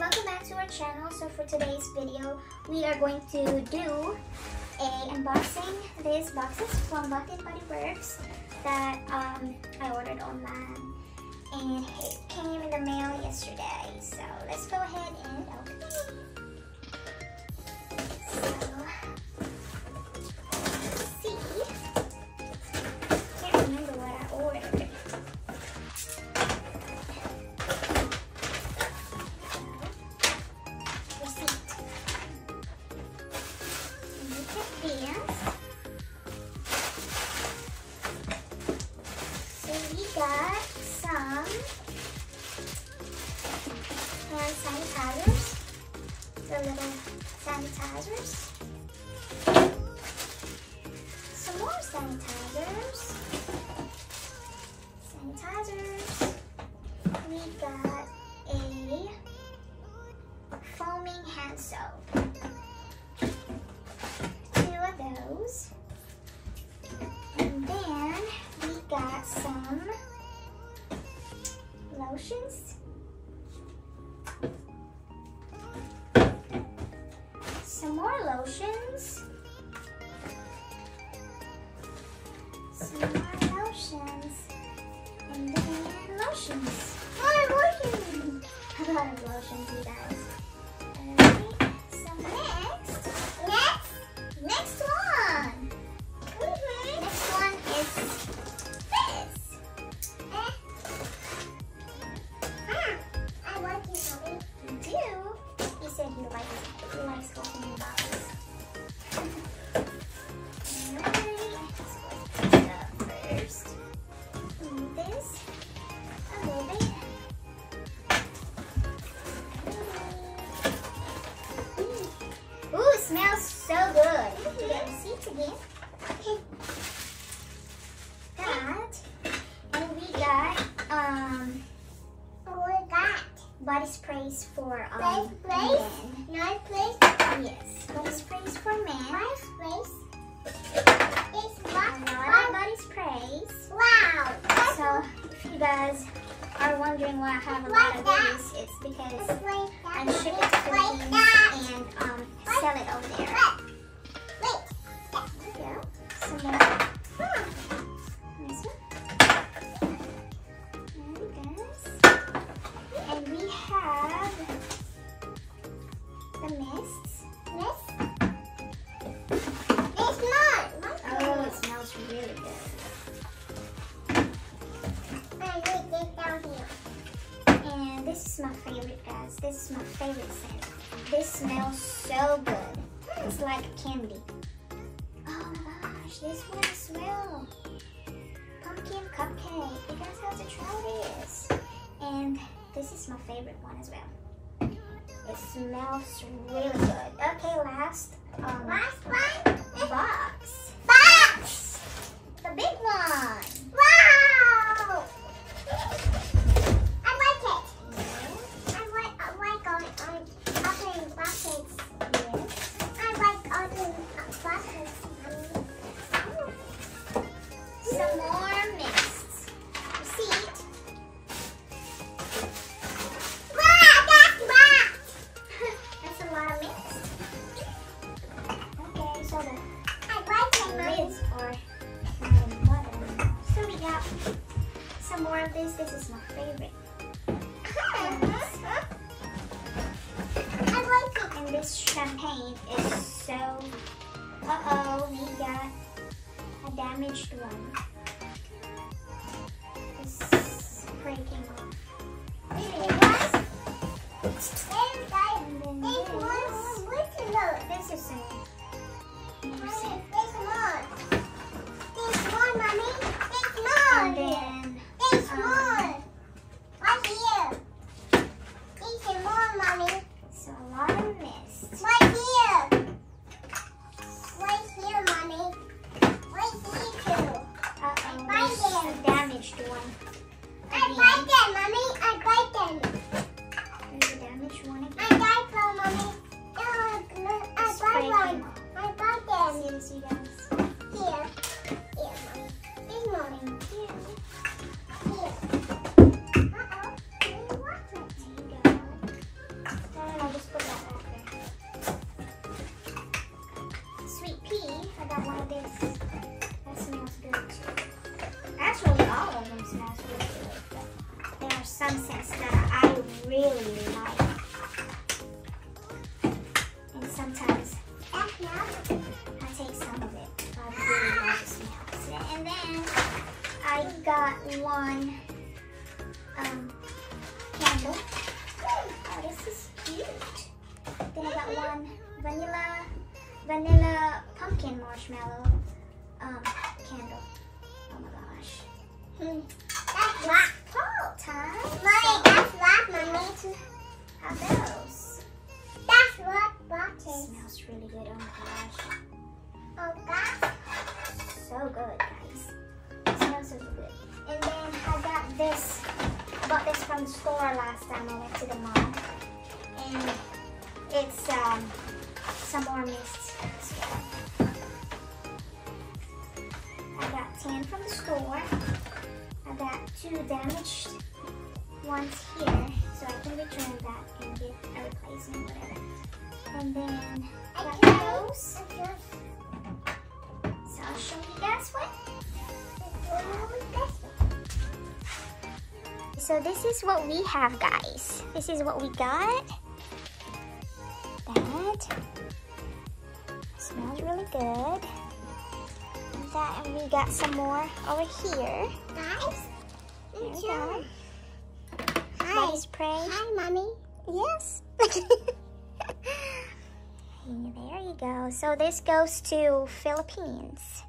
welcome back to our channel. So for today's video, we are going to do a unboxing these boxes from Bath & Body Works that I ordered online, and it came in the mail yesterday. So let's go ahead and open it. So let's see. Can't remember what I ordered. Got some hand sanitizers, the little sanitizers, some more sanitizers, we got a foaming hand soap, 2 of those, and then we got some lotions, some more lotions, and then lotions. More lotions! A lot of lotions, you guys. Alright, so next one! Next one is this. You do? You said you likes opening boxes. Alright, let's put it up first. Move this a little bit. Ooh, it smells so good. Get the seats again. And we got body sprays for men. Yes, body sprays for men. Body sprays. Wow. So if you guys are wondering why I have a lot of these, it's because I ship it to Philippines and sell it over there. There we go. Some more. This one. There it goes. And we have the mists. Oh, it smells really good. And this is my favorite, guys. This is my favorite scent. This smells so good. It's like candy. Oh my gosh, this one as well. Pumpkin cupcake. You guys have to try this. And this is my favorite one as well. It smells really good. Okay, last box. The big one. Wow! I like it. Yeah. I like opening boxes. Yes. I like opening boxes. Some more mists. Receipt. That's a lot of mist. Okay, so the lids are in the bottom. So we got some more of this. This is my favorite. And this champagne is so... Uh-oh, we got a damaged one. It's breaking off. There it was. This is some more scent. And then so a lot of mist. There's a damaged one. There's a damaged one again. It's breaking off. See, you guys. really like. And sometimes I take some of it. I really love the smells. And then I got one candle. Oh, this is cute. Then I got one vanilla pumpkin marshmallow candle. Oh my gosh. That's what? Fall time. Mommy, that's what, Mommy. How those? That's what it smells really good. Oh my gosh. Oh gosh. So good, guys. It smells so good. And then I got this. I bought this from the store last time I went to the mall. And it's some more mist as well. I got 10 from the store. I got 2 damaged ones here, so I can return that and get a replacement, whatever. And then I got those. So I'll show you guys what. So this is what we have, guys. This is what we got. That smells really good. And we got some more over here. Guys, there we go. Hi. Spray. Hi, Mommy. Yes. There you go. So this goes to Philippines.